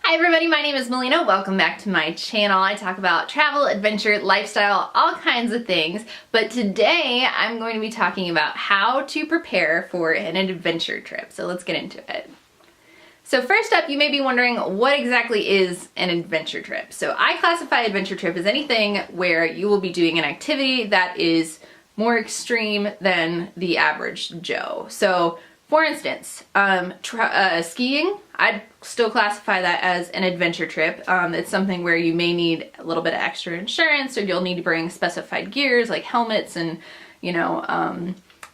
Hi everybody, my name is Melina. Welcome back to my channel. I talk about travel, adventure, lifestyle, all kinds of things. But today I'm going to be talking about how to prepare for an adventure trip. So let's get into it. So first up, you may be wondering, what exactly is an adventure trip? So I classify adventure trip as anything where you will be doing an activity that is more extreme than the average Joe. So for instance, skiing, I'd still classify that as an adventure trip. It's something where you may need a little bit of extra insurance, or you'll need to bring specified gears like helmets and,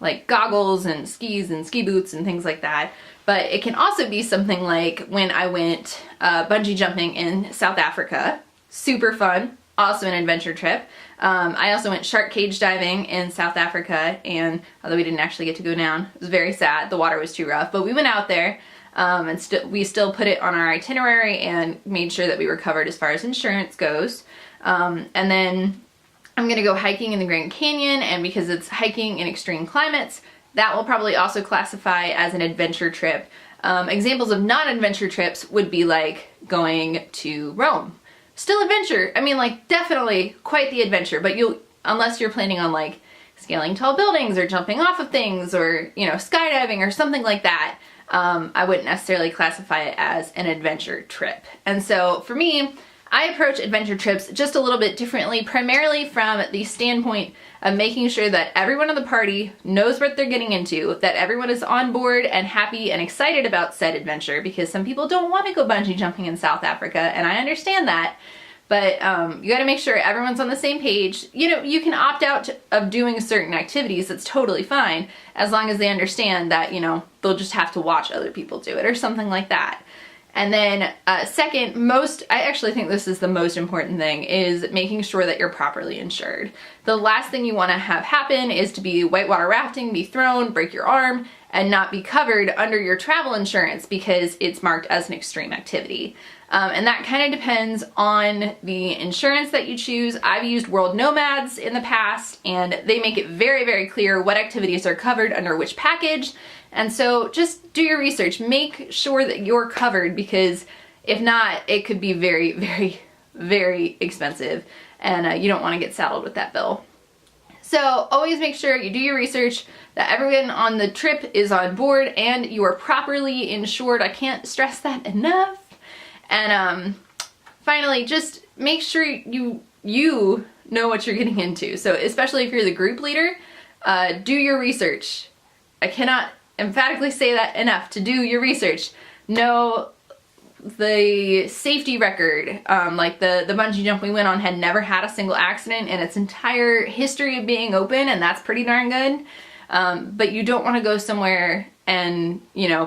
like goggles and skis and ski boots and things like that. But it can also be something like when I went bungee jumping in South Africa. Super fun, also an adventure trip. I also went shark cage diving in South Africa, and although we didn't actually get to go down, it was very sad. The water was too rough, but we went out there and we still put it on our itinerary and made sure that we were covered as far as insurance goes. And then I'm gonna go hiking in the Grand Canyon, and because it's hiking in extreme climates, that will probably also classify as an adventure trip. Examples of non-adventure trips would be like going to Rome. Still adventure. I mean, like, definitely quite the adventure, but unless you're planning on like scaling tall buildings or jumping off of things or, skydiving or something like that, I wouldn't necessarily classify it as an adventure trip. And so for me, I approach adventure trips just a little bit differently, primarily from the standpoint of making sure that everyone in the party knows what they're getting into, that everyone is on board and happy and excited about said adventure, because some people don't want to go bungee jumping in South Africa, and I understand that. But you got to make sure everyone's on the same page. You can opt out of doing certain activities. That's totally fine, as long as they understand that, they'll just have to watch other people do it or something like that. And then second, I actually think this is the most important thing, is making sure that you're properly insured. The last thing you want to have happen is to be whitewater rafting, be thrown, break your arm, and not be covered under your travel insurance because it's marked as an extreme activity. And that kind of depends on the insurance that you choose. I've used World Nomads in the past, and they make it very, very clear what activities are covered under which package. And so just do your research. Make sure that you're covered, because if not, it could be very, very, very expensive, and you don't want to get saddled with that bill. So always make sure you do your research, that everyone on the trip is on board, and you are properly insured. I can't stress that enough. And finally, just make sure you know what you're getting into. So especially if you're the group leader, do your research. I cannot emphatically say that enough, to do your research. Know the safety record. Like the bungee jump we went on had never had a single accident in its entire history of being open, and that's pretty darn good. But you don't want to go somewhere and,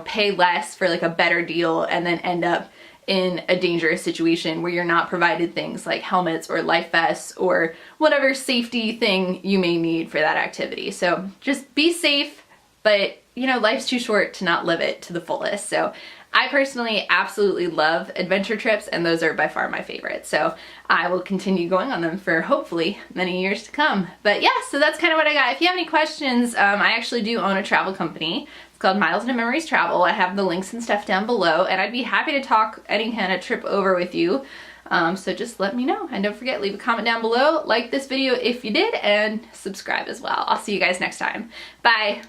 pay less for like a better deal and then end up in a dangerous situation where you're not provided things like helmets or life vests or whatever safety thing you may need for that activity. So just be safe, but life's too short to not live it to the fullest. So I personally absolutely love adventure trips, and those are by far my favorite. So I will continue going on them for hopefully many years to come. But yeah, so that's kind of what I got. If you have any questions, I actually do own a travel company. It's called Miles and Memories Travel. I have the links and stuff down below, and I'd be happy to talk any kind of trip over with you. So just let me know, and don't forget, leave a comment down below, like this video if you did, and subscribe as well. I'll see you guys next time. Bye.